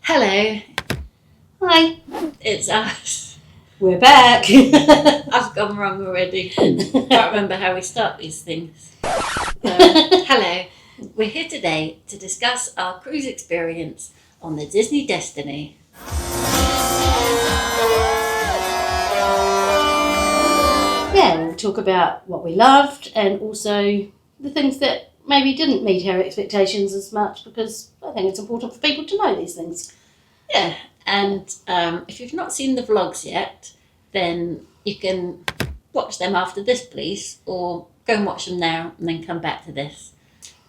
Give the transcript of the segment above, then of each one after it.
Hello, Hi, it's us. we're back. I've gone wrong already. Can't remember how we start these things. Hello, we're here today to discuss our cruise experience on the Disney Destiny. Yeah, we'll talk about what we loved and also the things that maybe didn't meet our expectations as much, because I think it's important for people to know these things. Yeah, and if you've not seen the vlogs yet, then you can watch them after this, please, or go and watch them now and then come back to this.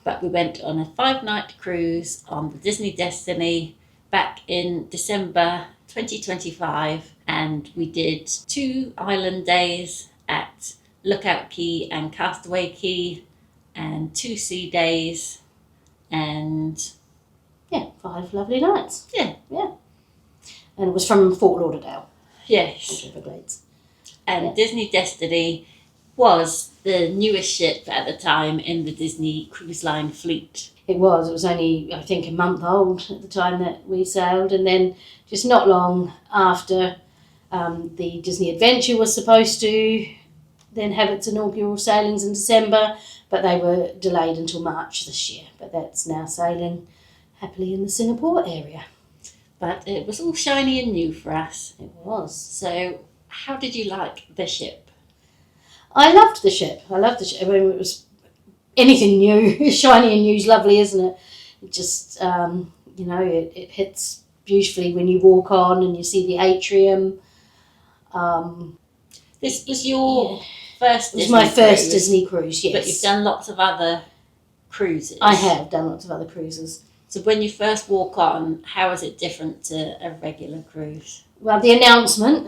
But we went on a 5-night cruise on the Disney Destiny back in December 2025, and we did 2 island days at Lookout Cay and Castaway Cay, and 2 sea days, and Yeah, 5 lovely nights. Yeah. And it was from Fort Lauderdale, yes. Everglades. And Yeah. Disney Destiny was the newest ship at the time in the Disney Cruise Line fleet. It was only, I think, a month old at the time that we sailed, and then just not long after the Disney Adventure was supposed to then have its inaugural sailings in December, but they were delayed until March this year. But that's now sailing happily in the Singapore area. But it was all shiny and new for us. It was. So how did you like the ship? I loved the ship. I mean, it was anything new, shiny and new is lovely, isn't it? It just, it hits beautifully when you walk on and you see the atrium. This was your first It was Disney my first cruise, Disney cruise, yes. But you've done lots of other cruises. I have done lots of other cruises. So when you first walk on, how is it different to a regular cruise? Well, the announcement,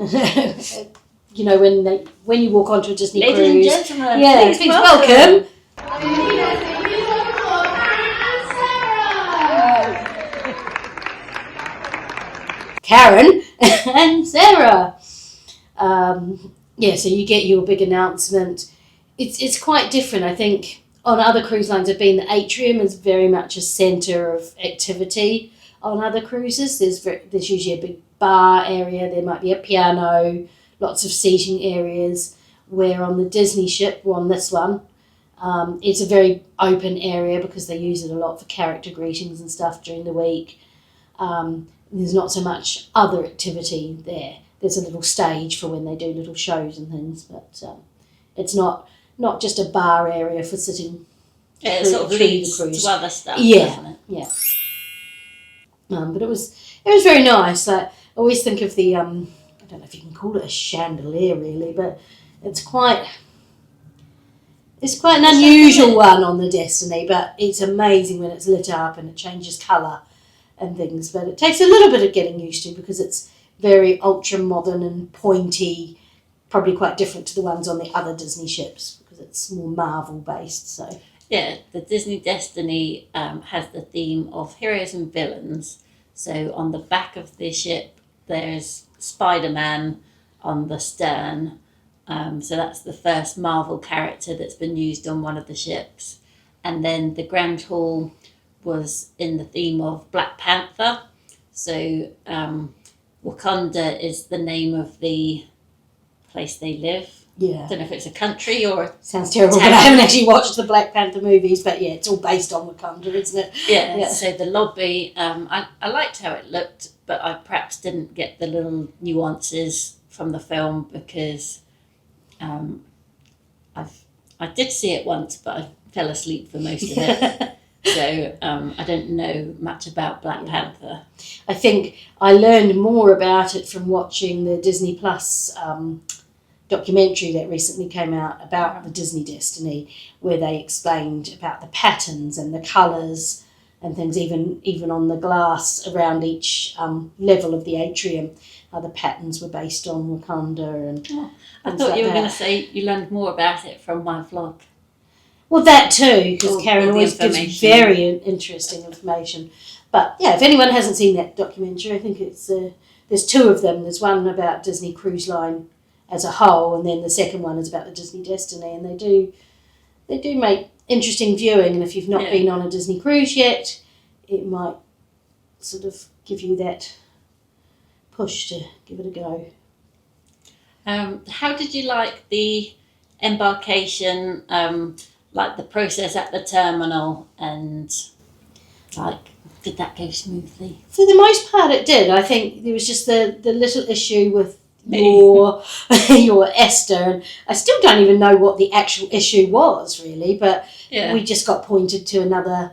when you walk onto a Disney Ladies cruise. and gentlemen, Yeah, please welcome. Karen and Sarah. So you get your big announcement. It's quite different. I think on other cruise lines the atrium is very much a centre of activity. On other cruises, there's usually a big bar area. There might be a piano, lots of seating areas. Where on the Disney ship, or on this one, it's a very open area because they use it a lot for character greetings and stuff during the week. There's not so much other activity there. There's a little stage for when they do little shows and things, but it's not just a bar area for sitting. Yeah, it sort of leads to other stuff, doesn't it? Yeah. But it was very nice. Like, I always think of the I don't know if you can call it a chandelier really, but it's quite an unusual one on the Destiny, but it's amazing when it's lit up and it changes colour and things. But it takes a little bit of getting used to because it's very ultra modern and pointy, probably quite different to the ones on the other Disney ships because it's more Marvel based. So yeah, the Disney Destiny has the theme of heroes and villains. So on the back of the ship, there's Spiderman on the stern. So that's the first Marvel character that's been used on one of the ships. And then the Grand Hall was in the theme of Black Panther. So Wakanda is the name of the place they live. yeah. I don't know if it's a country or a Sounds terrible, but I haven't actually watched the Black Panther movies, but yeah, it's all based on Wakanda, isn't it? Yeah. So the lobby, I liked how it looked, but I perhaps didn't get the little nuances from the film because I did see it once, but I fell asleep for most of it. So I don't know much about Black Panther. I think I learned more about it from watching the Disney Plus documentary that recently came out about the Disney Destiny, where they explained about the patterns and the colours and things, even on the glass around each level of the atrium, how the patterns were based on Wakanda and I thought you were going to say you learned more about it from my vlog. Well, that too, because Karen always gives information. very interesting information. But yeah, if anyone hasn't seen that documentary, I think it's there's 2 of them. There's one about Disney Cruise Line as a whole, and then the second one is about the Disney Destiny, and they do make interesting viewing. And if you've not been on a Disney cruise yet, it might sort of give you that push to give it a go. How did you like the embarkation, like the process at the terminal, and like did that go smoothly? For the most part, it did. I think there was just the little issue with your Esther, and I still don't even know what the actual issue was really, but we just got pointed to another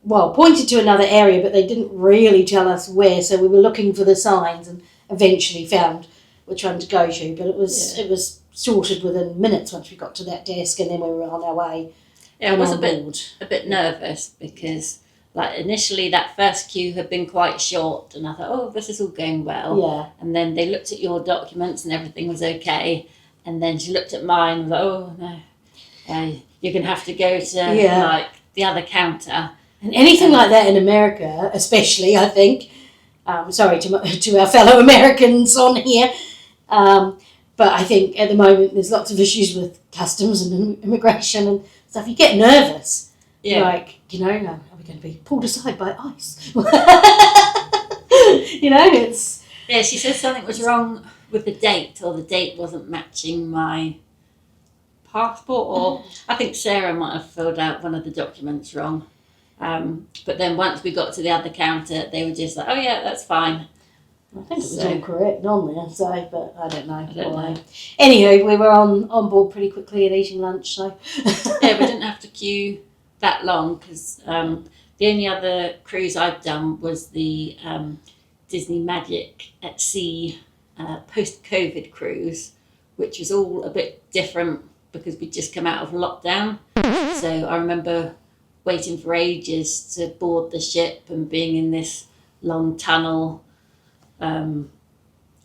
area, but they didn't really tell us where, so we were looking for the signs and eventually found which one to go to, but it was sorted within minutes once we got to that desk, and then we were on our way. I was a bit nervous because like initially that first queue had been quite short, and I thought, oh, this is all going well. Yeah. And then they looked at your documents and everything was okay, and then she looked at mine and was like, oh no, you're gonna have to go to like the other counter. And anything like that in America, especially, I think. Sorry to our fellow Americans on here. But I think at the moment there's lots of issues with customs and immigration and stuff. You get nervous. Yeah. Like, are we going to be pulled aside by ICE? It's... Yeah, she said something was wrong with the date, or the date wasn't matching my passport, or I think Sarah might have filled out one of the documents wrong. But then once we got to the other counter, they were just like, oh yeah, that's fine. I think it was all correct on there, but I don't know. Anywho, we were on board pretty quickly and eating lunch, so... Yeah, we didn't have to queue that long, because the only other cruise I've done was the Disney Magic at Sea post-COVID cruise, which was all a bit different because we'd just come out of lockdown. So I remember waiting for ages to board the ship and being in this long tunnel, and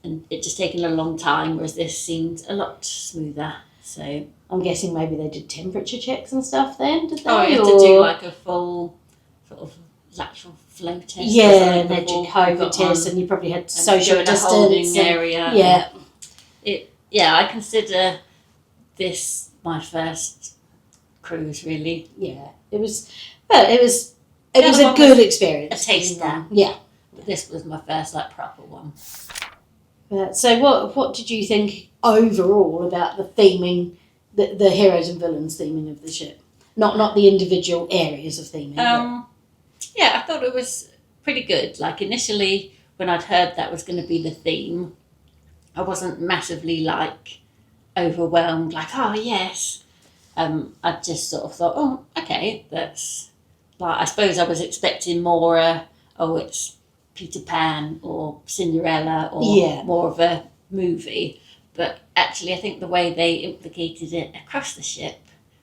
it just taking a long time, whereas this seemed a lot smoother. So I'm guessing maybe they did temperature checks and stuff then, did they? Oh, you have to do like a full sort of lateral flow test. Yeah, and they did COVID test, and you probably had social distance. A holding area. Yeah. I consider this my first cruise, really. Yeah, it was a good experience. A taster. Yeah. This was my first proper one. So what did you think overall about the theming, the heroes and villains theming of the ship? Not the individual areas of theming. Yeah, I thought it was pretty good. Like initially when I'd heard that was going to be the theme, I wasn't massively overwhelmed, oh yes. I just sort of thought, oh, okay, that's I suppose I was expecting more it's Peter Pan or Cinderella or more of a movie. But actually I think the way they implicated it across the ship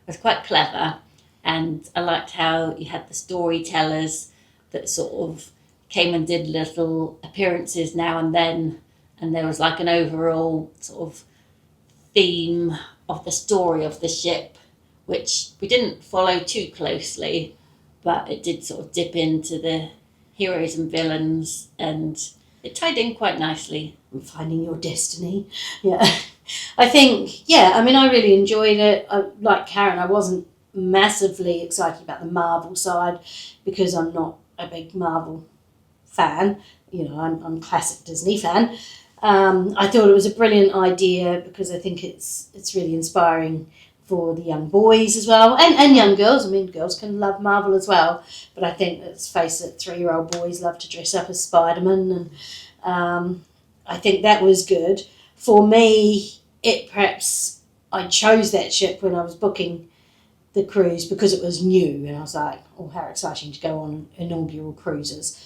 was quite clever, and I liked how you had the storytellers that sort of came and did little appearances now and then, and there was an overall sort of theme of the story of the ship, which we didn't follow too closely, but it did sort of dip into the heroes and villains, and it tied in quite nicely. And finding your destiny. Yeah. I think, I really enjoyed it. Like Karen, I wasn't massively excited about the Marvel side because I'm not a big Marvel fan. I'm a classic Disney fan. I thought it was a brilliant idea because I think it's really inspiring for the young boys as well, and young girls. Girls can love Marvel as well, but I think, let's face it, 3-year-old boys love to dress up as Spiderman, and I think that was good. For me, I chose that ship when I was booking the cruise because it was new, and I was like, oh, how exciting to go on inaugural cruises.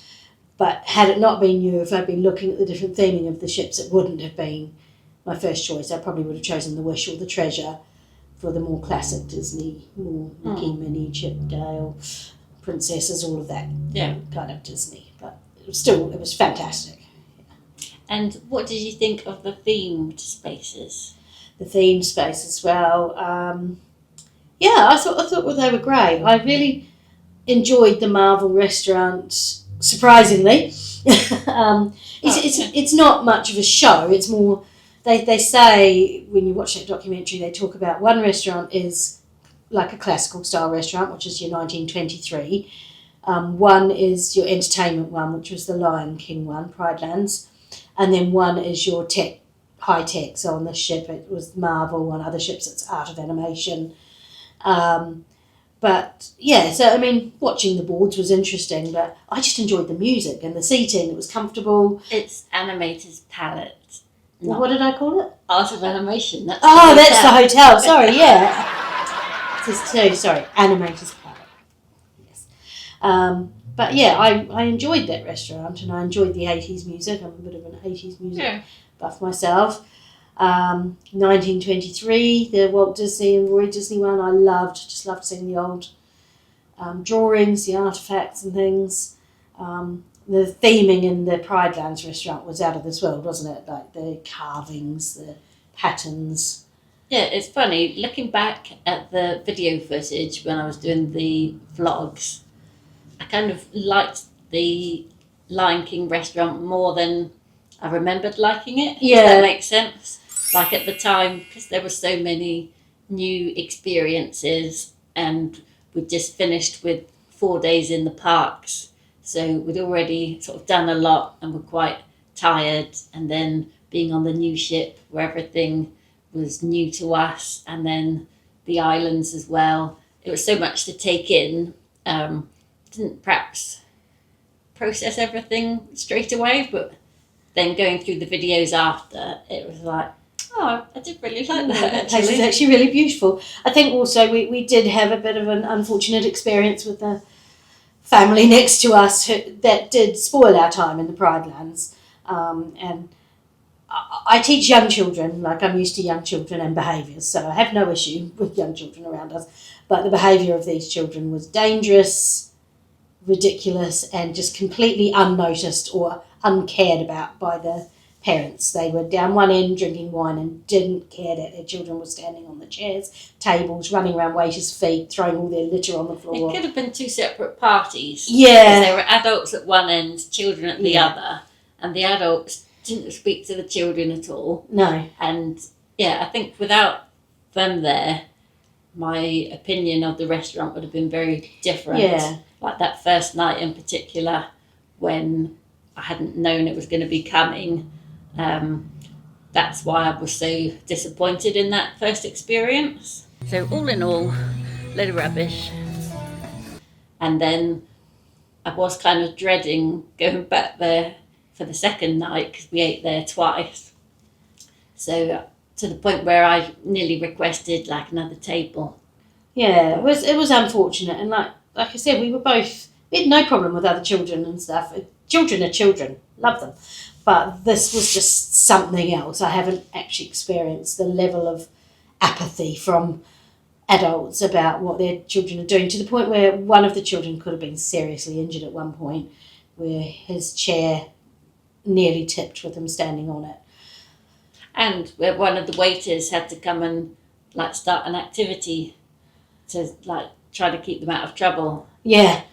But had it not been new, if I'd been looking at the different theming of the ships, it wouldn't have been my first choice. I probably would have chosen the Wish or the Treasure for the more classic Disney, more Mickey, Minnie, Chip, Dale, princesses, all of that kind of Disney. But it was fantastic. And what did you think of the themed spaces? The themed spaces, well, I thought they were great. I really enjoyed the Marvel restaurant, surprisingly. It's not much of a show. It's more, they say, when you watch that documentary, they talk about one restaurant is like a classical style restaurant, which is your 1923. One is your entertainment one, which was the Lion King one, Pride Lands, and then one is your tech, high tech. So on this ship it was Marvel, on other ships it's Art of Animation. But yeah, so I mean, watching the boards was interesting, but I just enjoyed the music and the seating. It was comfortable. It's Animator's Palette. Well, what did I call it? Art of Animation. That's that's the hotel. Sorry, yeah. Sorry, Animator's Palette. Yes. But yeah, I enjoyed that restaurant and I enjoyed the 80s music. I'm a bit of an 80s music buff myself. 1923, the Walt Disney and Roy Disney one, I just loved seeing the old drawings, the artefacts and things. The theming in the Pride Lands restaurant was out of this world, wasn't it? Like the carvings, the patterns. Yeah, it's funny, looking back at the video footage when I was doing the vlogs, I kind of liked the Lion King restaurant more than I remembered liking it. Yeah. If that makes sense. Like at the time, because there were so many new experiences and we'd just finished with 4 days in the parks. So we'd already sort of done a lot and were quite tired. And then being on the new ship where everything was new to us, and then the islands as well. It was so much to take in. Didn't perhaps process everything straight away, but then going through the videos after, it was like, oh, I did really like that. That place is actually really beautiful. I think also we did have a bit of an unfortunate experience with the family next to us that did spoil our time in the Pride Lands. And I teach young children, like I'm used to young children and behaviours, so I have no issue with young children around us. But the behaviour of these children was dangerous, ridiculous, and just completely unnoticed or uncared about by the parents. They were down one end drinking wine and didn't care that their children were standing on the chairs, tables, running around waiters' feet, throwing all their litter on the floor. It could have been two separate parties. Yeah. There were adults at one end, children at the other, and the adults didn't speak to the children at all. No. And yeah, I think without them there, my opinion of the restaurant would have been very different. Yeah. Like that first night in particular, when I hadn't known it was going to be coming. That's why I was so disappointed in that first experience. So all in all, load of rubbish. And then I was kind of dreading going back there for the second night because we ate there twice. So to the point where I nearly requested like another table. Yeah, it was unfortunate, and like I said, we had no problem with other children and stuff. Children are children, love them. But this was just something else. I haven't actually experienced the level of apathy from adults about what their children are doing, to the point where one of the children could have been seriously injured at one point, where his chair nearly tipped with him standing on it. And where one of the waiters had to come and like start an activity to like try to keep them out of trouble. Yeah.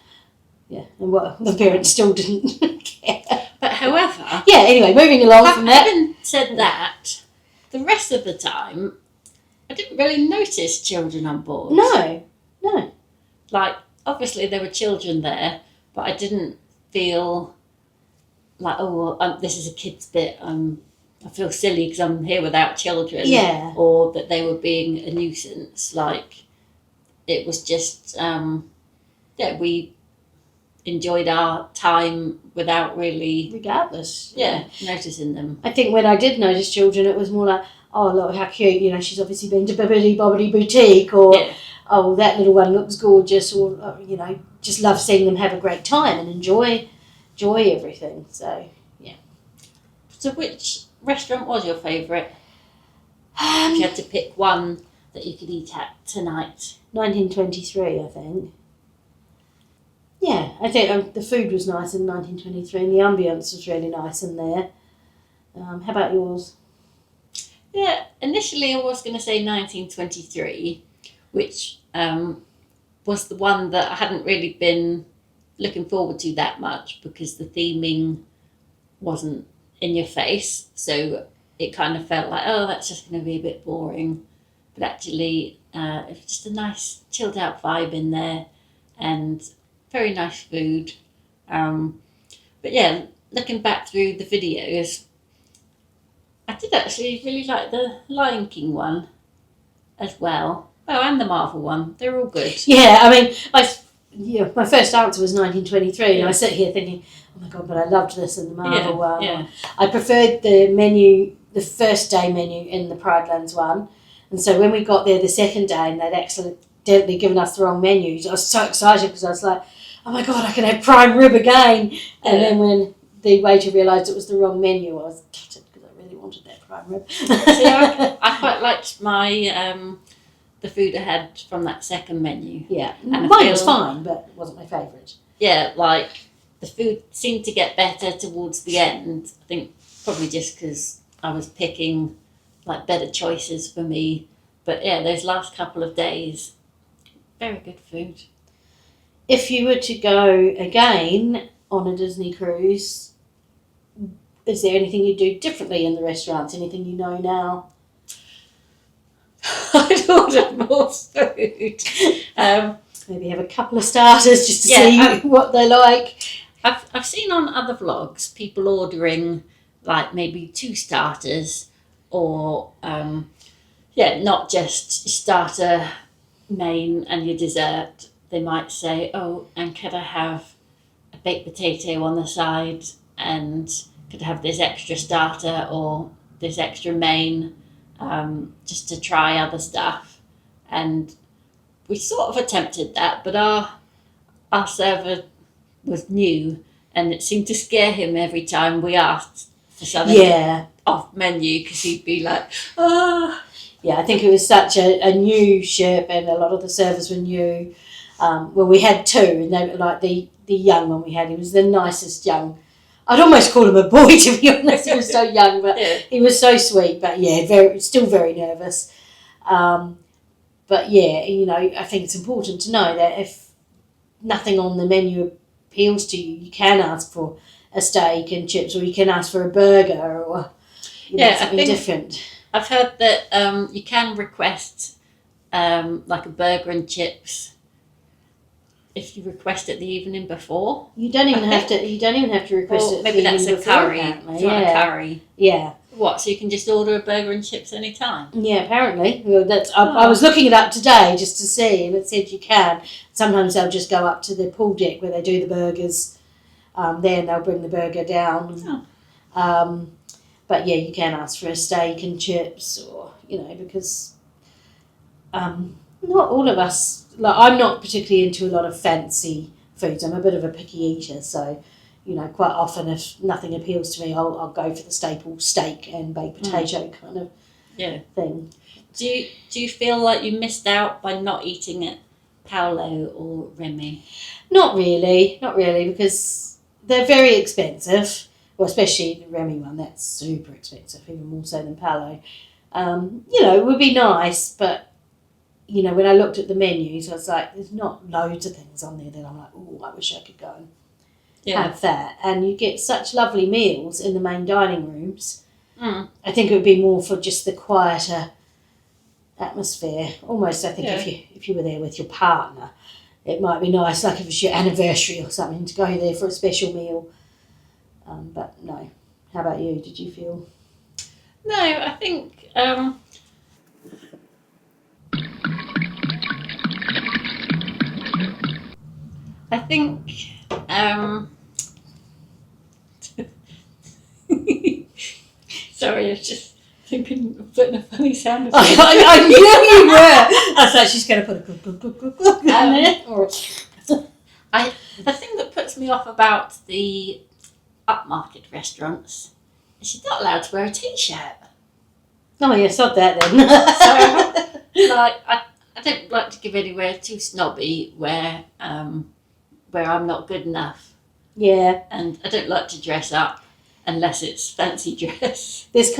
Yeah, and what the parents still didn't care. But however... Yeah, anyway, moving along from that. Having said that, the rest of the time, I didn't really notice children on board. No. Like, obviously there were children there, but I didn't feel like, oh, well, this is a kid's bit. I feel silly because I'm here without children. Yeah. Or that they were being a nuisance. Like, it was just, we enjoyed our time without really... Regardless. Noticing them. I think when I did notice children, it was more like, oh, look how cute, she's obviously been to Bibbidi Bobbidi Boutique, or, oh, that little one looks gorgeous, or, just love seeing them have a great time and enjoy everything, so, yeah. So which restaurant was your favourite? If you had to pick one that you could eat at tonight. 1923, I think. Yeah, I think the food was nice in 1923 and the ambience was really nice in there. How about yours? Yeah, initially I was going to say 1923, which was the one that I hadn't really been looking forward to that much because the theming wasn't in your face. So it kind of felt like, oh, that's just going to be a bit boring. But actually, it was just a nice chilled out vibe in there and very nice food. But yeah, looking back through the videos, I did actually really like the Lion King one as well. Oh, and the Marvel one. They're all good. Yeah, I mean, my first answer was 1923, and I sit here thinking, oh my God, but I loved this in the Marvel one. Yeah. I preferred the menu, the first day menu in the Pride Lands one. And so when we got there the second day and they'd accidentally given us the wrong menus, I was so excited because I was like, oh my God, I can have prime rib again. And then when the waiter realised it was the wrong menu, I was gutted because I really wanted that prime rib. See, I quite liked my the food I had from that second menu. Yeah, and mine was fine, but it wasn't my favourite. Yeah, like the food seemed to get better towards the end. I think probably just because I was picking like better choices for me. But yeah, those last couple of days, very good food. If you were to go again on a Disney cruise, is there anything you do differently in the restaurants? Anything you know now? I'd order more food. Maybe have a couple of starters just to Yeah, see what they like. I've seen on other vlogs people ordering like maybe 2 starters or not just starter, main and your dessert. They might say, oh, and could I have a baked potato on the side and could I have this extra starter or this extra main, just to try other stuff. And we sort of attempted that, but our server was new and it seemed to scare him every time we asked for something off menu because he'd be like, oh. Yeah, I think it was such a new ship and a lot of the servers were new. Well, we had 2 and they were like the young one we had. He was the nicest young. I'd almost call him a boy, to be honest. He was so young, but he was so sweet. But yeah, still very nervous. But yeah, I think it's important to know that if nothing on the menu appeals to you, you can ask for a steak and chips, or you can ask for a burger, or something different. I've heard that you can request like a burger and chips if you request it the evening before. You don't even have to request it. Maybe that's a curry. Apparently. Do you want a curry? Yeah. What? So you can just order a burger and chips any time? Yeah, apparently. Well, I was looking it up today just to see, and it said you can. Sometimes they'll just go up to the pool deck where they do the burgers. Then they'll bring the burger down. Oh. But yeah, you can ask for a steak and chips, or because not all of us. Like, I'm not particularly into a lot of fancy foods. I'm a bit of a picky eater, so quite often if nothing appeals to me, I'll go for the staple steak and baked potato kind of thing. Do you feel like you missed out by not eating at Paolo or Remy? Not really, because they're very expensive. Well, especially the Remy one, that's super expensive, even more so than Paolo. It would be nice, but when I looked at the menus, I was like, there's not loads of things on there that I'm like, oh, I wish I could go and have that. And you get such lovely meals in the main dining rooms. I think it would be more for just the quieter atmosphere. Almost, I think if you were there with your partner, it might be nice, like if it's your anniversary or something, to go there for a special meal. But no. How about you? Did you feel? No, I think sorry, I was just thinking of putting a funny sound. I knew you were. I thought she's going to put a in there. The thing that puts me off about the upmarket restaurants is you're not allowed to wear a t-shirt. Oh yeah, sod that then. So, I don't like to give anywhere too snobby where I'm not good enough. Yeah. And I don't like to dress up unless it's fancy dress. There's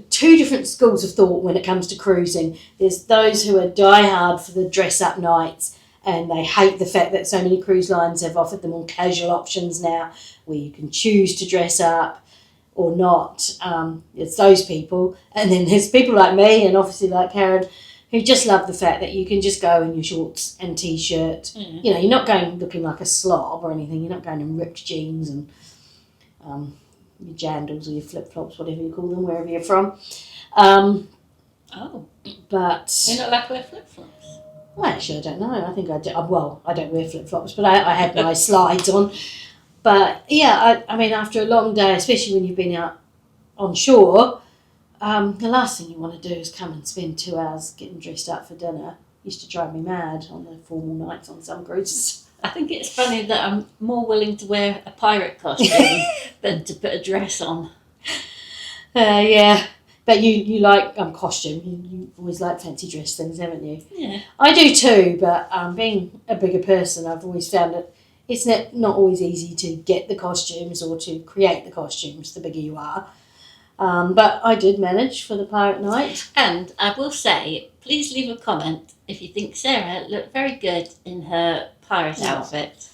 two different schools of thought when it comes to cruising. There's those who are diehard for the dress up nights, and they hate the fact that so many cruise lines have offered them all casual options now where you can choose to dress up or not. It's those people. And then there's people like me and obviously like Karen who just love the fact that you can just go in your shorts and t-shirt. Mm. You know, you're not going looking like a slob or anything. You're not going in ripped jeans and your jandals or your flip-flops, whatever you call them, wherever you're from. But you're not allowed to wear flip-flops? Well, actually, I don't know. I think I do. Well, I don't wear flip-flops, but I had my slides on. But, yeah, I mean, after a long day, especially when you've been out on shore, the last thing you want to do is come and spend 2 hours getting dressed up for dinner. Used to drive me mad on the formal nights on some cruises. I think it's funny that I'm more willing to wear a pirate costume than to put a dress on. Yeah. But you like costume. You've always liked fancy dress things, haven't you? Yeah. I do too, but being a bigger person, I've always found that it's not always easy to get the costumes or to create the costumes the bigger you are. But I did manage for the pirate night. And I will say, please leave a comment if you think Sarah looked very good in her pirate outfit.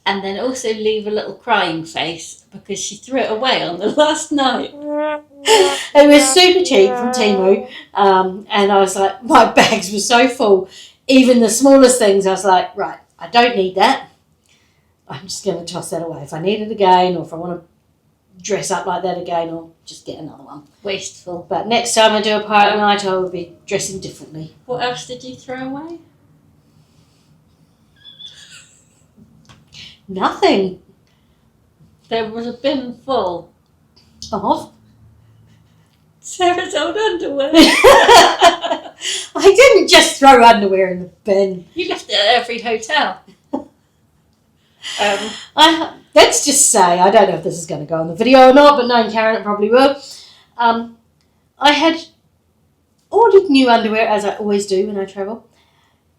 And then also leave a little crying face because she threw it away on the last night. It was super cheap from Temu. And I was like, my bags were so full. Even the smallest things, I was like, right, I don't need that. I'm just going to toss that away. If I need it again or if I want to dress up like that again, I'll just get another one. Wasteful. But next time I do a pirate night, I will be dressing differently. What else did you throw away? Nothing. There was a bin full Of? Sarah's old underwear. I didn't just throw underwear in the bin. You left it at every hotel. Let's just say, I don't know if this is going to go on the video or not, but knowing Karen, it probably will. I had ordered new underwear, as I always do when I travel,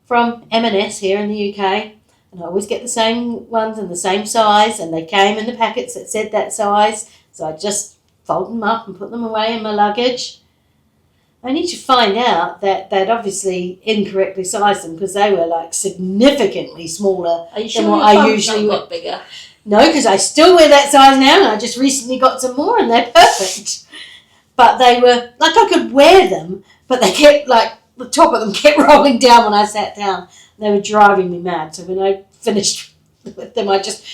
from M&S here in the UK. And I always get the same ones in the same size, and they came in the packets that said that size. So I just fold them up and put them away in my luggage. I need to find out that they'd obviously incorrectly sized them because they were like significantly smaller Are you sure than what your I thumbs usually not wear. got bigger? No, because I still wear that size now, and I just recently got some more, and they're perfect. But they were like I could wear them, but they kept like the top of them kept rolling down when I sat down. They were driving me mad. So when I finished with them, I just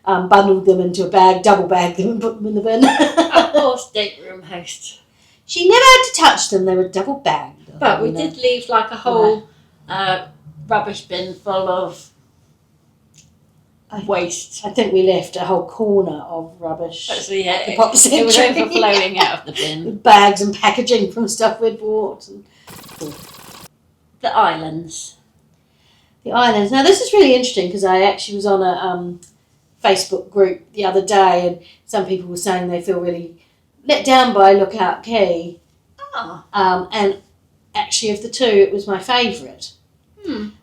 bundled them into a bag, double bagged them, and put them in the bin. Our poor stateroom host. She never had to touch them. They were double bagged. But we did leave like a whole rubbish bin full of waste. I think we left a whole corner of rubbish. Actually, yeah, The pop it was century. overflowing out of the bin. With bags and packaging from stuff we'd bought. The islands. The islands. Now, this is really interesting because I actually was on a Facebook group the other day, and some people were saying they feel really let down by Lookout Cay. Oh. And actually, of the two, it was my favourite.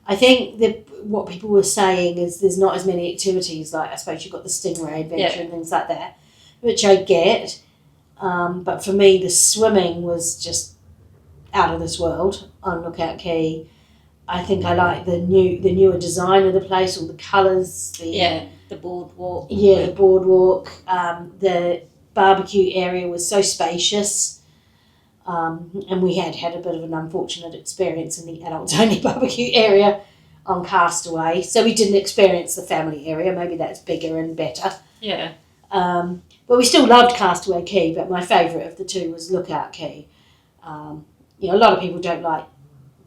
I think that what people were saying is there's not as many activities, like I suppose you've got the Stingray adventure and things like that, which I get. But for me, the swimming was just out of this world on Lookout Cay. I think I like the newer design of the place, all the colours. The boardwalk. Yeah, the boardwalk. The barbecue area was so spacious. And we had a bit of an unfortunate experience in the adults-only barbecue area on Castaway. So we didn't experience the family area. Maybe that's bigger and better. Yeah. But we still loved Castaway Cay, but my favourite of the two was Lookout Cay. A lot of people don't like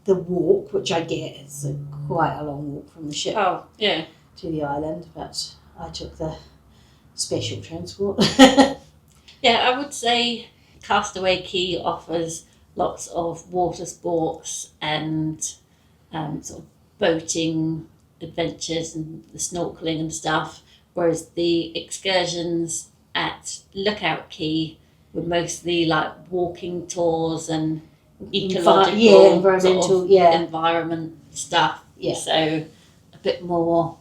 the walk, which I get. It's quite a long walk from the ship to the island, but I took the special transport. Yeah, I would say Castaway Cay offers lots of water sports and sort of boating adventures and the snorkeling and stuff, whereas the excursions at Lookout Cay were mostly like walking tours and ecological environmental, sort of environment stuff. Yeah. So a bit more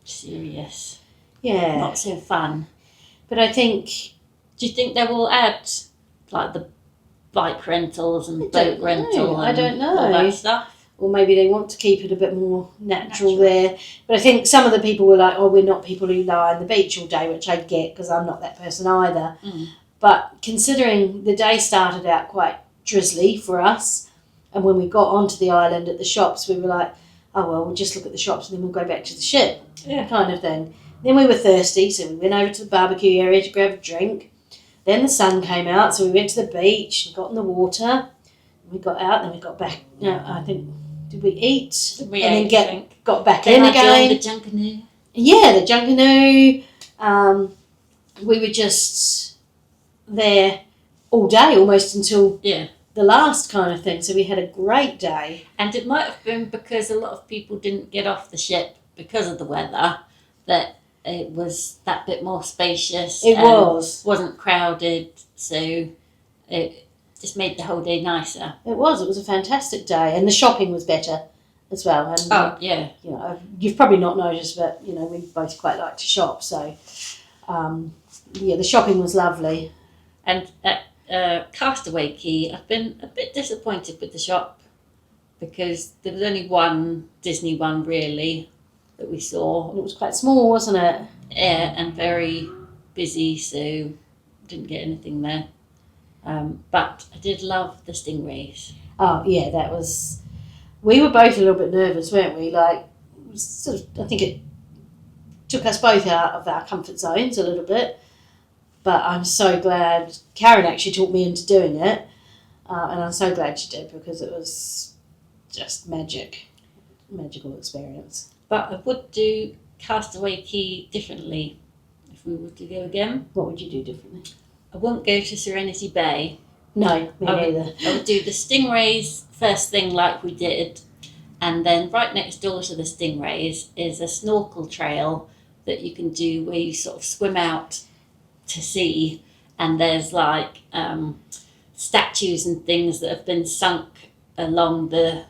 serious. Yeah. Not so fun. But I think... Do you think they will add like the bike rentals and boat rental I don't know. all that stuff? Or maybe they want to keep it a bit more natural there. But I think some of the people were like, we're not people who lie on the beach all day, which I get because I'm not that person either. But considering the day started out quite drizzly for us, And when we got onto the island at the shops, we were like, oh, well, we'll just look at the shops and then we'll go back to the ship, kind of thing. Then we were thirsty, so we went over to the barbecue area to grab a drink. Then the sun came out, so we went to the beach and got in the water. We got out, then we got back. I think, did we eat? Then got back in again. The junk canoe. Yeah, the junk canoe. We were just there all day, almost until the last kind of thing. So we had a great day. And it might have been because a lot of people didn't get off the ship because of the weather, that it was that bit more spacious. It wasn't crowded, so it just made the whole day nicer. It was a fantastic day, and the shopping was better as well. And you know, you've probably not noticed, but you know, we both quite like to shop, so the shopping was lovely. And at Castaway Cay, I've been a bit disappointed with the shop because there was only one Disney one really that we saw. And it was quite small, wasn't it? Yeah, and very busy, so didn't get anything there. But I did love the stingrays. Oh yeah, that was. We were both a little bit nervous, weren't we? Like, sort of, I think it took us both out of our comfort zones a little bit. But I'm so glad Karen actually talked me into doing it, and I'm so glad she did because it was just magical experience. But I would do Castaway Cay differently if we were to go again. What would you do differently? I wouldn't go to Serenity Bay. No, me neither. I would do the stingrays first thing like we did, and then right next door to the stingrays is a snorkel trail that you can do where you sort of swim out to sea, and there's like statues and things that have been sunk along the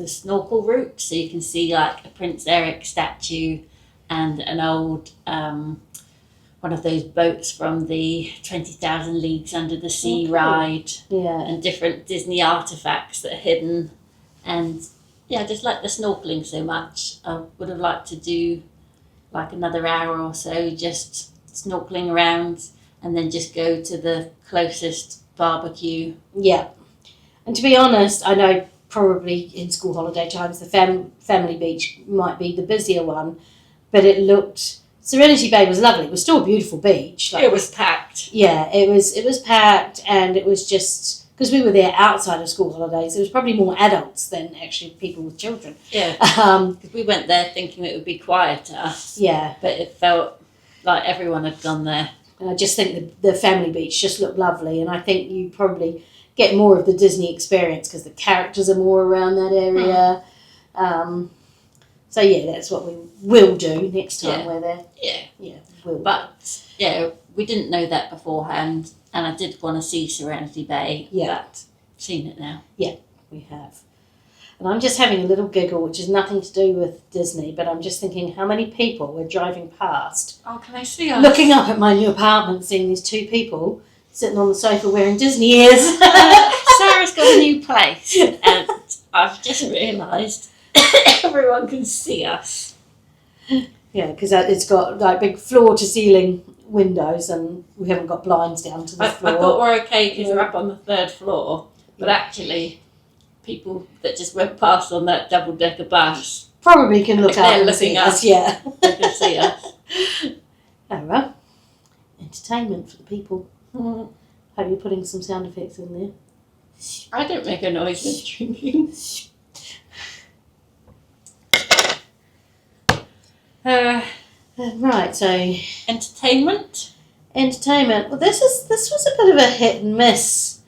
snorkel route, so you can see like a Prince Eric statue and an old one of those boats from the 20,000 Leagues Under the Sea ride, and different Disney artifacts that are hidden. And yeah, I just like the snorkeling so much. I would have liked to do like another hour or so just snorkeling around and then just go to the closest barbecue. Yeah. And to be honest, I know probably in school holiday times the family beach might be the busier one, but it looked... Serenity Bay was lovely. It was still a beautiful beach. Like, it was packed. Yeah, it was packed, and it was just... Because we were there outside of school holidays, there was probably more adults than actually people with children. Yeah, because we went there thinking it would be quieter. Yeah. But it felt like everyone had gone there. And I just think the family beach just looked lovely, and I think you probably get more of the Disney experience because the characters are more around that area. So yeah, that's what we will do next time we're there. Yeah, we'll. But yeah, we didn't know that beforehand, and I did want to see Serenity Bay. Yeah, but seen it now. Yeah, we have. And I'm just having a little giggle, which is nothing to do with Disney, but I'm just thinking how many people were driving past. Oh, can I see us? Looking up at my new apartment, seeing these two people sitting on the sofa wearing Disney ears. Sarah's got a new place, and I've just realised everyone can see us. Yeah, because it's got like big floor-to-ceiling windows, and we haven't got blinds down to the floor. I thought we're okay because we're up on the third floor, but actually... people that just went past on that double-decker bus probably can look up and see us. Yeah, they can see us. Oh well, entertainment for the people. Hope you're putting some sound effects in there. I don't make a noise when drinking. Right, so entertainment. Well, this was a bit of a hit and miss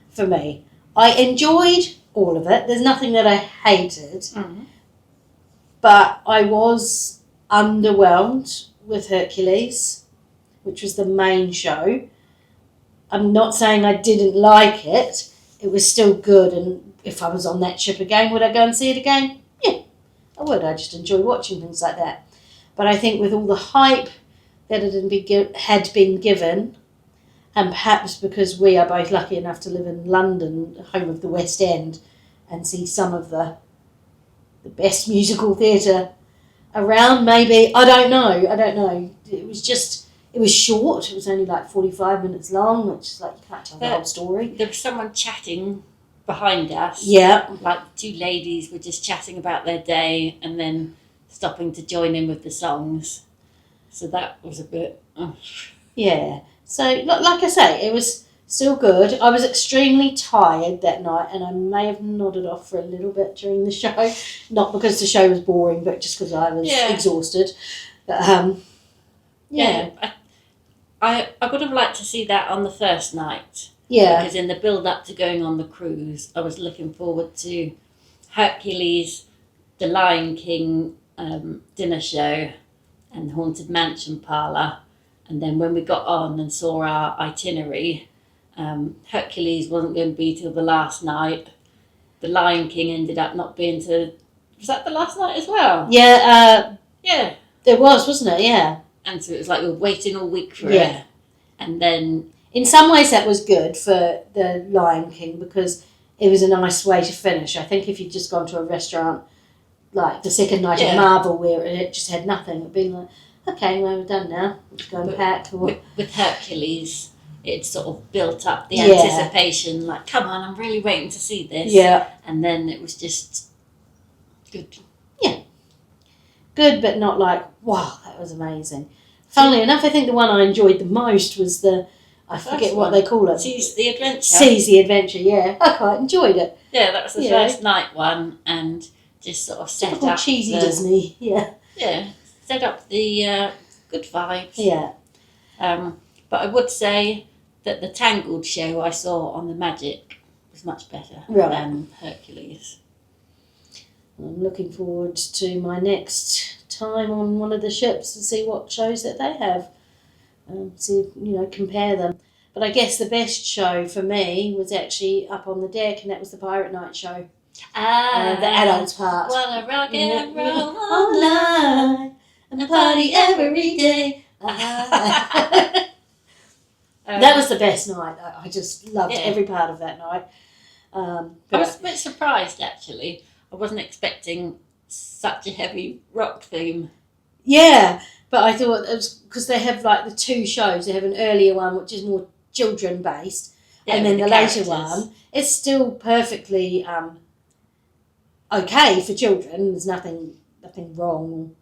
for me. I enjoyed all of it. There's nothing that I hated, but I was underwhelmed with Hercules, which was the main show. I'm not saying I didn't like it. It was still good, and if I was on that ship again, would I go and see it again? Yeah, I would. I just enjoy watching things like that. But I think with all the hype that had been given, and perhaps because we are both lucky enough to live in London, home of the West End, and see some of the best musical theatre around, maybe. I don't know. It was short. It was only like 45 minutes long, which is like you can't tell the whole story. There was someone chatting behind us. Yeah. Like two ladies were just chatting about their day and then stopping to join in with the songs. So that was a bit... Yeah. So, like I say, it was still good. I was extremely tired that night, and I may have nodded off for a little bit during the show. Not because the show was boring, but just because I was exhausted. But, I would have liked to see that on the first night. Yeah. Because in the build-up to going on the cruise, I was looking forward to Hercules, the Lion King dinner show, and Haunted Mansion Parlor. And then when we got on and saw our itinerary, Hercules wasn't going to be till the last night. The Lion King ended up not being to... Was that the last night as well? Yeah. Yeah. There was, wasn't it? Yeah. And so it was like we were waiting all week for it. And then... In some ways that was good for the Lion King because it was a nice way to finish. I think if you'd just gone to a restaurant, like the second night of Marvel where it just had nothing, it would be like, okay, well, we're done now. Let's go and pack. With Hercules, it sort of built up the anticipation, like, come on, I'm really waiting to see this. Yeah. And then it was just good. Yeah. Good, but not like, wow, that was amazing. Funnily enough, I think the one I enjoyed the most was I forget what they call it. Seize the Adventure. Seize the Adventure, yeah. I quite enjoyed it. Yeah, that was the first night one, and just sort of set up cheesy Disney, yeah. Yeah, set up the good vibes. Yeah. But I would say that the Tangled show I saw on the Magic was much better than Hercules. I'm looking forward to my next time on one of the ships to see what shows that they have. Compare them. But I guess the best show for me was actually up on the deck, and that was the Pirate Night show. The adults part. Well, a rock and roll all night, and a party every day. That was the best night. I just loved every part of that night. I was a bit surprised, actually. I wasn't expecting such a heavy rock theme. Yeah, but I thought it was because they have like the two shows. They have an earlier one which is more children based, and then the later one. It's still perfectly okay for children. There's nothing wrong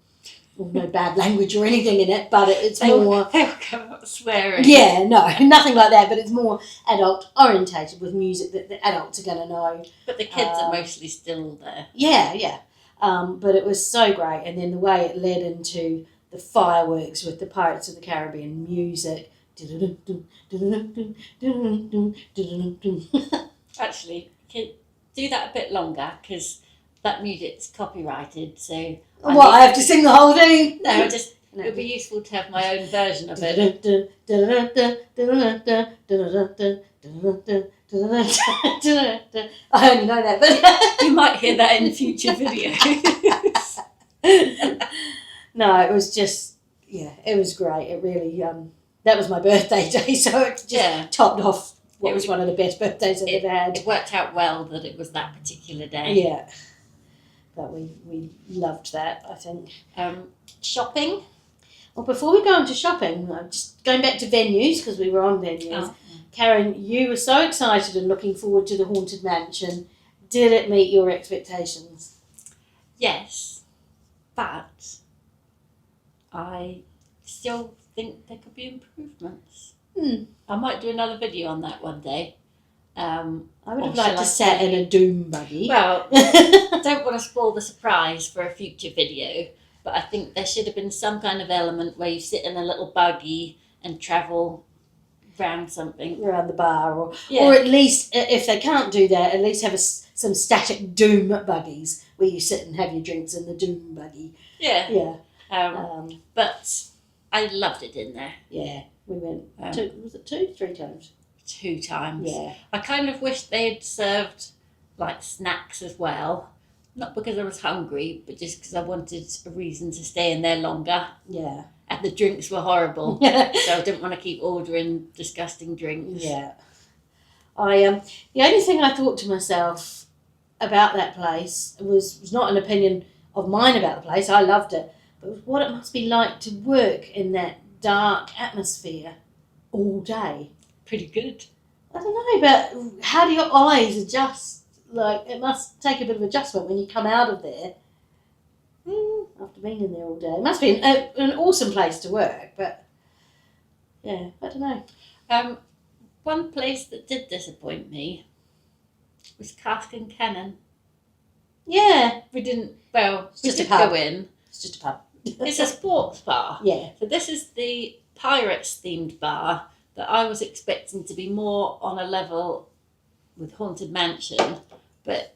or no bad language or anything in it, but it's more... They'll come up swearing. Yeah, no, nothing like that, but it's more adult orientated with music that the adults are going to know. But the kids are mostly still there. Yeah. But it was so great, and then the way it led into the fireworks with the Pirates of the Caribbean music. Actually, do that a bit longer, because that music's copyrighted, so... I have to sing the whole thing? No, it would be useful to have my own version of it. I only know that, but... You might hear that in future videos. No, it was just... Yeah, it was great. It really... that was my birthday day, so it just topped off what was one of the best birthdays I've ever had. It worked out well that it was that particular day. Yeah. But we loved that, I think. Shopping? Well, before we go on to shopping, just going back to venues, because we were on venues. Oh. Karen, you were so excited and looking forward to the Haunted Mansion. Did it meet your expectations? Yes, but I still think there could be improvements. I might do another video on that one day. I would have liked to sit in a doom buggy. Well, I don't want to spoil the surprise for a future video, but I think there should have been some kind of element where you sit in a little buggy and travel around something. Around the bar, or at least, if they can't do that, at least have some static doom buggies where you sit and have your drinks in the doom buggy. Yeah. But I loved it in there. Yeah, we went, was it 2-3 times? 2 times. Yeah. I kind of wish they had served like snacks as well. Not because I was hungry, but just because I wanted a reason to stay in there longer. Yeah. And the drinks were horrible. So I didn't want to keep ordering disgusting drinks. Yeah. The only thing I thought to myself about that place was not an opinion of mine about the place. I loved it. But it was what it must be like to work in that dark atmosphere all day. Pretty good. I don't know, but how do your eyes adjust? Like, it must take a bit of adjustment when you come out of there. After being in there all day. It must be an awesome place to work, but yeah, I don't know. One place that did disappoint me was Cask and Cannon. Yeah. We didn't, well, It's we just a did pub. go in. It's just a pub. It's a sports bar. Yeah. So this is the Pirates themed bar that I was expecting to be more on a level with Haunted Mansion, but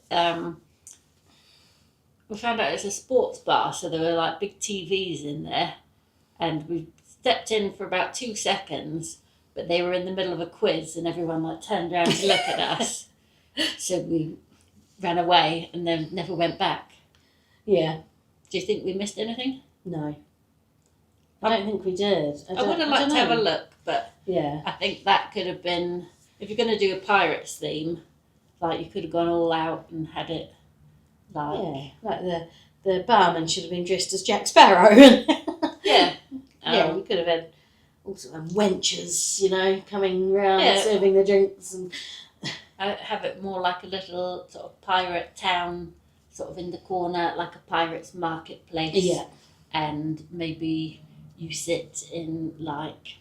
we found out it's a sports bar, so there were like big TVs in there, and we stepped in for about 2 seconds, but they were in the middle of a quiz and everyone like turned around to look at us, so we ran away and then never went back. Yeah. Do you think we missed anything? No. I don't think we did. I would have liked to have a look, but yeah, I think that could have been, if you're going to do a Pirates theme, like you could have gone all out and had it like... like the barman should have been dressed as Jack Sparrow. Yeah. Yeah, we could have had also wenches, coming round serving the drinks. And I have it more like a little sort of pirate town, sort of in the corner, like a pirate's marketplace. Yeah. And maybe you sit in like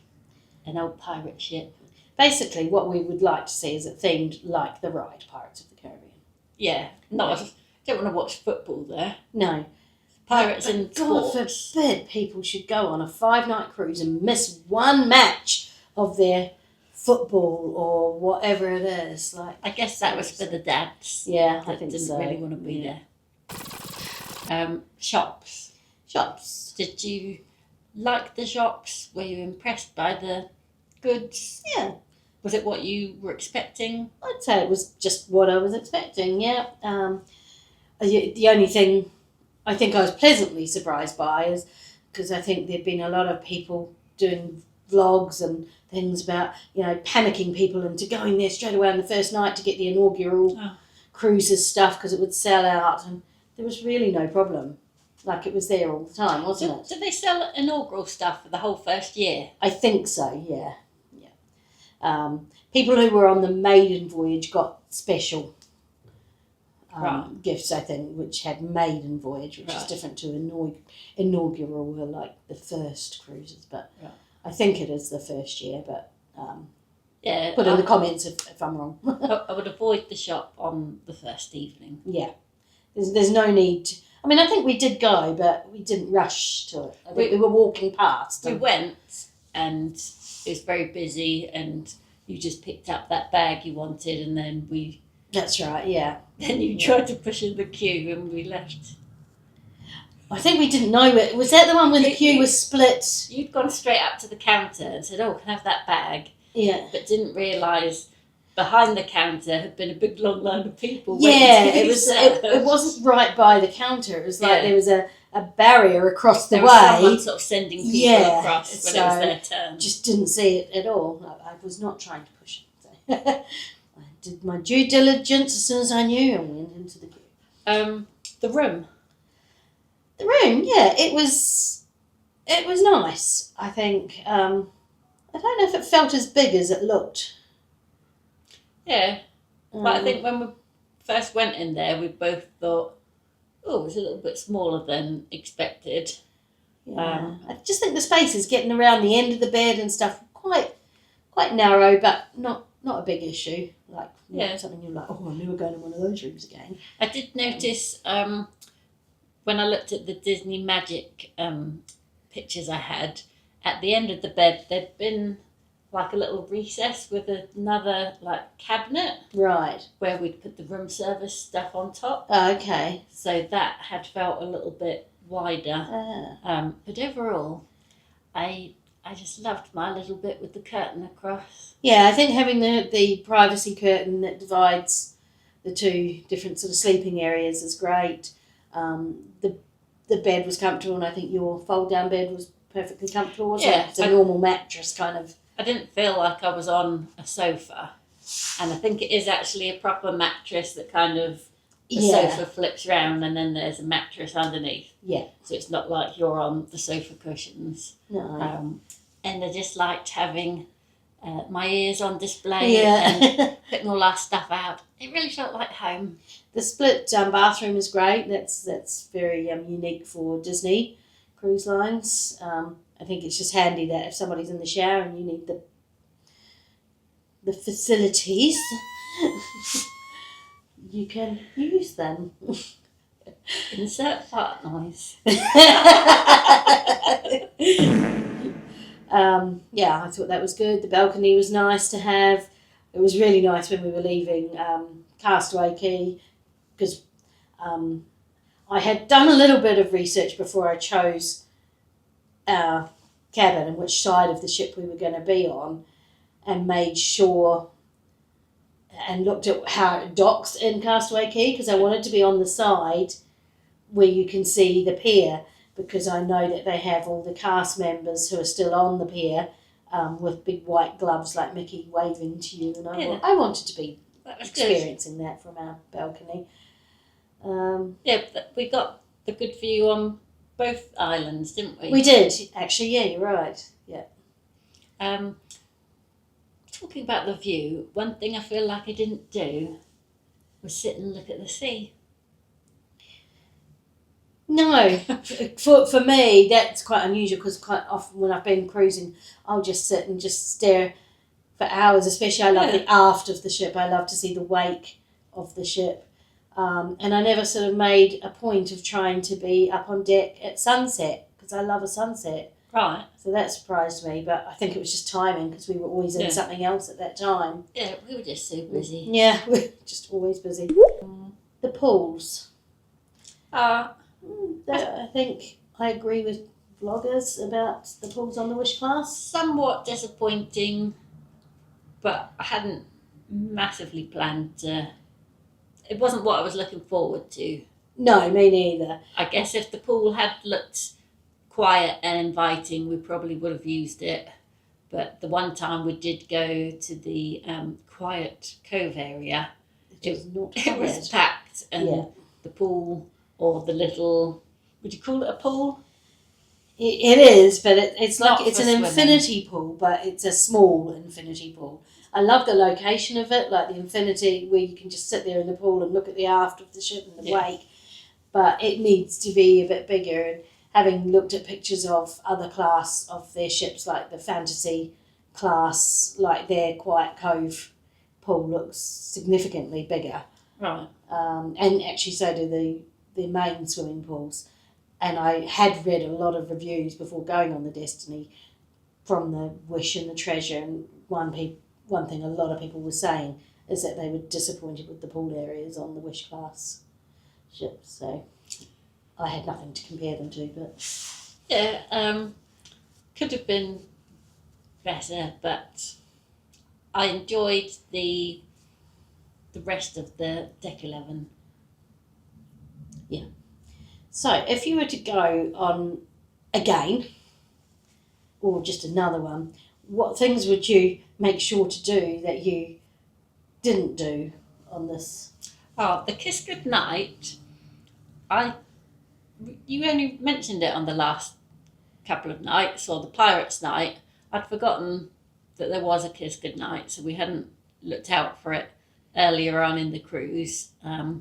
an old pirate ship. Basically, what we would like to see is it themed like the ride Pirates of the Caribbean. Yeah. I don't want to watch football there. No. Pirates but and God sports. forbid people should go on a 5-night cruise and miss one match of their football or whatever it is. Like, I guess that was for the dads. Yeah, I that think didn't so. really want to be there. Shops. Did you like the shops? Were you impressed by the goods? Yeah. Was it what you were expecting? I'd say it was just what I was expecting, yeah. The only thing I think I was pleasantly surprised by is because I think there'd been a lot of people doing vlogs and things about, panicking people into going there straight away on the first night to get the inaugural cruises stuff because it would sell out, and there was really no problem. Like, it was there all the time, wasn't it? Did they sell inaugural stuff for the whole first year? I think so, yeah. People who were on the maiden voyage got special gifts, I think, which had maiden voyage, which is different to inaugural, were like the first cruises. But I think it is the first year, but put in the comments if I'm wrong. I would avoid the shop on the first evening. Yeah. There's no need to, I think we did go, but we didn't rush to it. I think we were walking past. We went, and it was very busy, and you just picked up that bag you wanted, and then we... That's right, yeah. Then you tried to push in the queue, and we left. I think we didn't know it. Was that the one when the queue was split? You'd gone straight up to the counter and said, "Oh, can I have that bag?" Yeah. But didn't realise behind the counter had been a big long line of people. Yeah, waiting to it be was. served. It wasn't right by the counter. It was like there was a barrier across the there way. was someone sort of sending people across when it was their turn. Just didn't see it at all. I was not trying to push it. So. I did my due diligence as soon as I knew and went into the queue. The room. The room, yeah, it was nice. I think. I don't know if it felt as big as it looked. Yeah, but I think when we first went in there, we both thought, "Oh, it was a little bit smaller than expected." Yeah. I just think the space is getting around the end of the bed and stuff quite narrow, but not a big issue. Like something you're like, oh, I knew we're going in one of those rooms again. I did notice when I looked at the Disney Magic pictures I had, at the end of the bed there'd been like a little recess with another like cabinet. Right. Where we'd put the room service stuff on top. Oh, okay. So that had felt a little bit wider. But overall, I just loved my little bit with the curtain across. Yeah, I think having the privacy curtain that divides the two different sort of sleeping areas is great. The bed was comfortable, and I think your fold-down bed was perfectly comfortable, wasn't it? It's a normal mattress kind of. I didn't feel like I was on a sofa, and I think it is actually a proper mattress that kind of the sofa flips round and then there's a mattress underneath. Yeah. So it's not like you're on the sofa cushions. No. And I just liked having my ears on display and putting all our stuff out. It really felt like home. The split bathroom is great. That's very unique for Disney cruise lines. I think it's just handy that if somebody's in the shower and you need the facilities, you can use them. Insert fart noise. Yeah, I thought that was good. The balcony was nice to have. It was really nice when we were leaving Castaway Cay, because I had done a little bit of research before I chose our cabin and which side of the ship we were going to be on, and made sure and looked at how it docks in Castaway Cay, because I wanted to be on the side where you can see the pier, because I know that they have all the cast members who are still on the pier with big white gloves like Mickey waving to you, and I wanted to be experiencing that from our balcony. But we got the good view on both islands, didn't we? We did, actually, yeah, you're right. Yeah. Talking about the view, one thing I feel like I didn't do was sit and look at the sea. No, for me that's quite unusual, because quite often when I've been cruising, I'll just sit and just stare for hours. Especially, I love the aft of the ship. I love to see the wake of the ship, and I never sort of made a point of trying to be up on deck at sunset, because I love a sunset. Right. So that surprised me, but I think it was just timing, because we were always in something else at that time. Yeah, we were just so busy. Yeah, we're just always busy. The pools. I think I agree with vloggers about the pools on the Wish class. Somewhat disappointing, but I hadn't massively planned to. It wasn't what I was looking forward to. No, me neither. I guess if the pool had looked quiet and inviting, we probably would have used it. But the one time we did go to the quiet cove area, it was packed, and the pool, or the little, would you call it a pool? It is, but it's like it's an swimming. infinity pool, but it's a small infinity pool. I love the location of it, like the infinity, where you can just sit there in the pool and look at the aft of the ship and the wake. But it needs to be a bit bigger. And having looked at pictures of other class of their ships, like the Fantasy class, like their Quiet Cove pool looks significantly bigger. Right. And actually so do the main swimming pools. And I had read a lot of reviews before going on the Destiny from the Wish and the Treasure, and one thing a lot of people were saying is that they were disappointed with the pool areas on the Wish class ships. So I had nothing to compare them to, but could have been better, but I enjoyed the rest of the Deck 11. Yeah. So if you were to go on again, or just another one, what things would you make sure to do that you didn't do on this? Oh, the Kiss Goodnight. You only mentioned it on the last couple of nights, or the Pirates night. I'd forgotten that there was a Kiss Goodnight, so we hadn't looked out for it earlier on in the cruise. I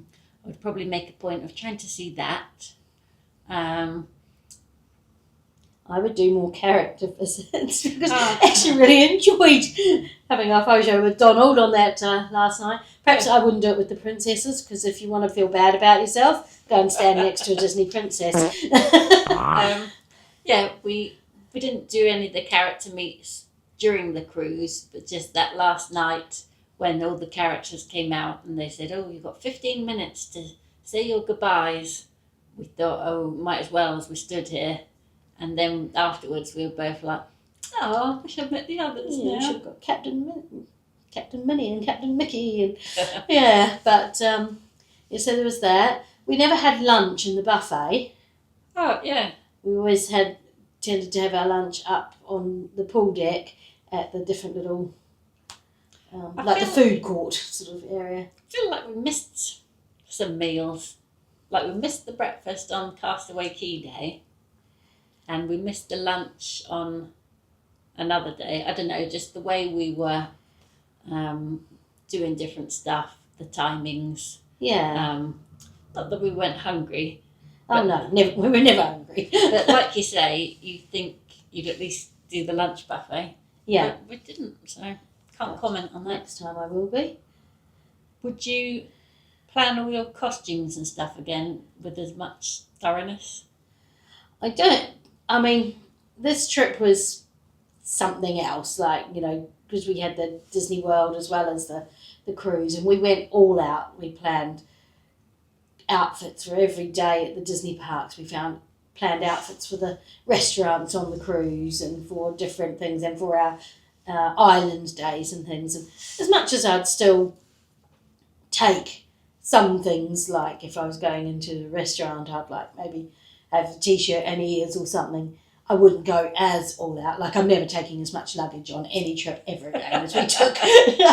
would probably make a point of trying to see that. I would do more character visits, because I actually really enjoyed having our photo with Donald on that last night. Perhaps I wouldn't do it with the princesses, because if you want to feel bad about yourself, go and stand next to a Disney princess. We didn't do any of the character meets during the cruise, but just that last night when all the characters came out and they said, "Oh, you've got 15 minutes to say your goodbyes." We thought, oh, might as well, as we stood here. And then afterwards we were both like, oh, I wish I'd met the others now. We should have got Captain Minnie and Captain Mickey. And so there was that. We never had lunch in the buffet. Oh, yeah. We always tended to have our lunch up on the pool deck at the different little, the food court sort of area. I feel like we missed some meals. Like we missed the breakfast on Castaway Cay Day, and we missed the lunch on another day. I don't know, just the way we were doing different stuff, the timings. Yeah. Not that we weren't hungry. Oh no, never, we were never hungry. But like you say, you think you'd at least do the lunch buffet. Yeah. But we didn't, so can't comment on that. Next time I will be. Would you plan all your costumes and stuff again with as much thoroughness? I don't. I mean, this trip was something else, like, you know, because we had the Disney World as well as the cruise, and we went all out. We planned outfits for every day at the Disney parks. We planned outfits for the restaurants on the cruise and for different things and for our island days and things. And as much as I'd still take some things, like if I was going into a restaurant, I'd like maybe have a t-shirt and ears or something. I wouldn't go as all out. Like, I'm never taking as much luggage on any trip ever again as we took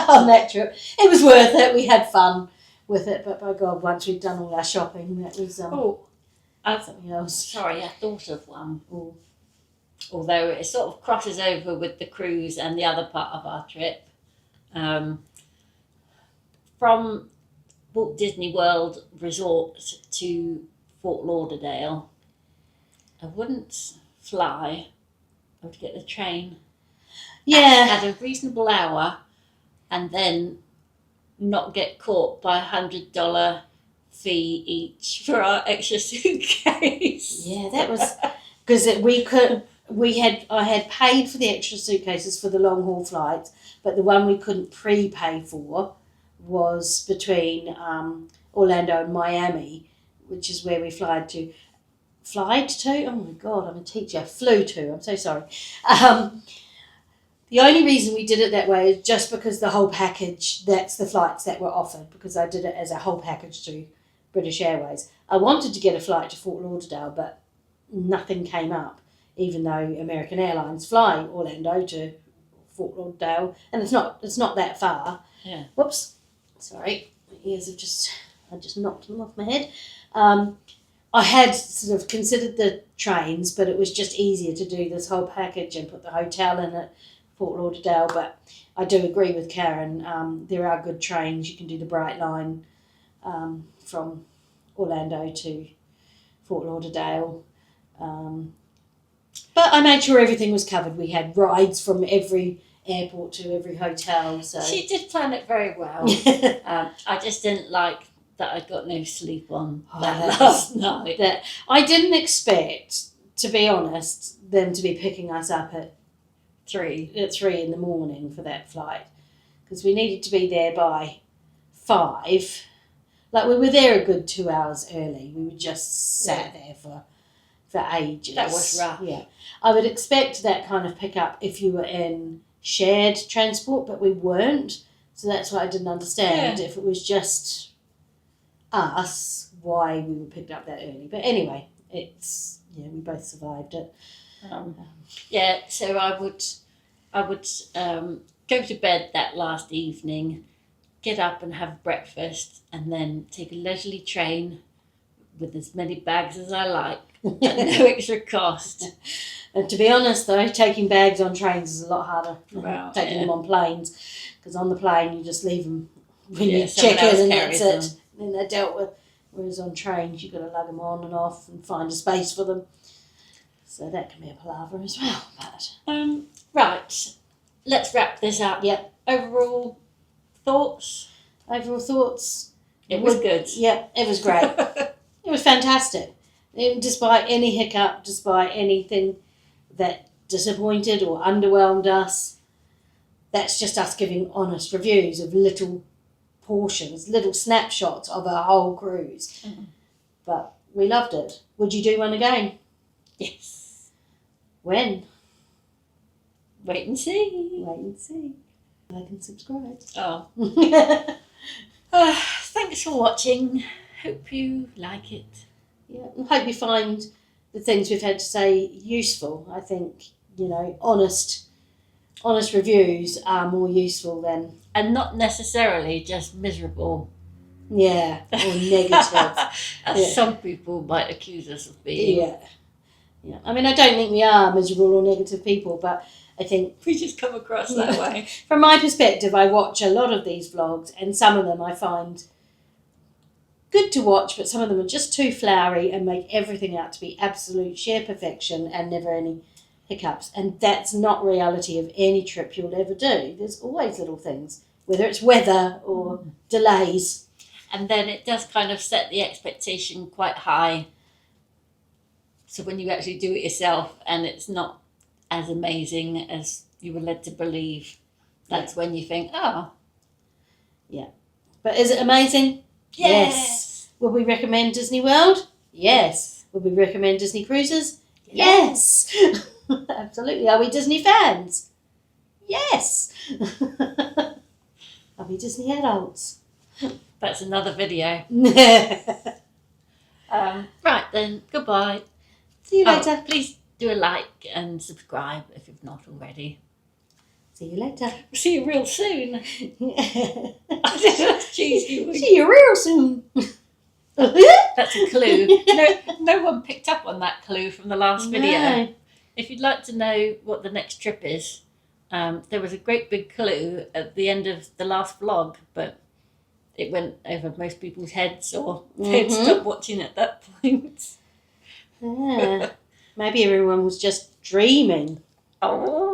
on that trip. It was worth it. We had fun with it, but by God, once we'd done all our shopping, that was something else. Sorry, I thought of one. Although it sort of crosses over with the cruise and the other part of our trip. From Walt Disney World Resort to Fort Lauderdale, I wouldn't fly. I would get the train. Yeah. At a reasonable hour, and then not get caught by $100 fee each for our extra suitcase. Yeah, that was because I had paid for the extra suitcases for the long haul flights, but the one we couldn't prepay for was between Orlando and Miami, which is where we flew to. Oh my God, I'm a teacher. Flew to. I'm so sorry. The only reason we did it that way is just because the whole package, that's the flights that were offered, because I did it as a whole package through British Airways. I wanted to get a flight to Fort Lauderdale, but nothing came up, even though American Airlines fly Orlando to Fort Lauderdale, and it's not that far. Yeah. Whoops. Sorry. My ears have I just knocked them off my head. I had sort of considered the trains, but it was just easier to do this whole package and put the hotel in at Fort Lauderdale. But I do agree with Karen. There are good trains. You can do the Bright Line from Orlando to Fort Lauderdale. But I made sure everything was covered. We had rides from every airport to every hotel. So she did plan it very well. I just didn't like that I got no sleep on that last night. That I didn't expect, to be honest, them to be picking us up at 3 in the morning for that flight, because we needed to be there by 5. Like, we were there a good 2 hours early. We were just sat there for ages. That was rough. Yeah, I would expect that kind of pickup if you were in shared transport, but we weren't. So that's what I didn't understand. If it was just us, why we were picked up that early. But anyway, we both survived it. So I would go to bed that last evening, get up and have breakfast, and then take a leisurely train with as many bags as I like at no extra cost. And to be honest, though, taking bags on trains is a lot harder than taking them on planes, because on the plane you just leave them when you check in and that's it. And then they're dealt with. Whereas on trains you've got to lug them on and off and find a space for them. So that can be a palaver as well. But right, let's wrap this up. Yep. Overall thoughts? It was good. Yeah, it was great. It was fantastic. Despite any hiccup, despite anything that disappointed or underwhelmed us, that's just us giving honest reviews of little portions, little snapshots of our whole cruise. Mm-hmm. But we loved it. Would you do one again? Yes. When? Wait and see. Like and subscribe. Oh. Thanks for watching. Hope you like it. Yeah, and hope you find the things we've had to say useful. I think, honest reviews are more useful than... And not necessarily just miserable. Yeah, or negative. As some people might accuse us of being. Yeah. I mean, I don't think we are miserable or negative people, but I think We just come across that way. from my perspective, I watch a lot of these vlogs, and some of them I find good to watch, but some of them are just too flowery and make everything out to be absolute sheer perfection and never any hiccups. And that's not reality of any trip you'll ever do. There's always little things, whether it's weather or delays. And then it does kind of set the expectation quite high. So when you actually do it yourself and it's not as amazing as you were led to believe, that's when you think, oh. Yeah. But is it amazing? Yes. Would we recommend Disney World? Yes. Would we recommend Disney Cruises? Yes. Absolutely. Are we Disney fans? Yes. Are we Disney adults? That's another video. Right then, goodbye. See you later. Please do a like and subscribe if you've not already. See you later. See you real soon. That's cheesy. See you real soon. That's a clue. No one picked up on that clue from the last video. No. If you'd like to know what the next trip is, there was a great big clue at the end of the last vlog, but it went over most people's heads, or they'd stopped watching at that point. Maybe everyone was just dreaming. Oh.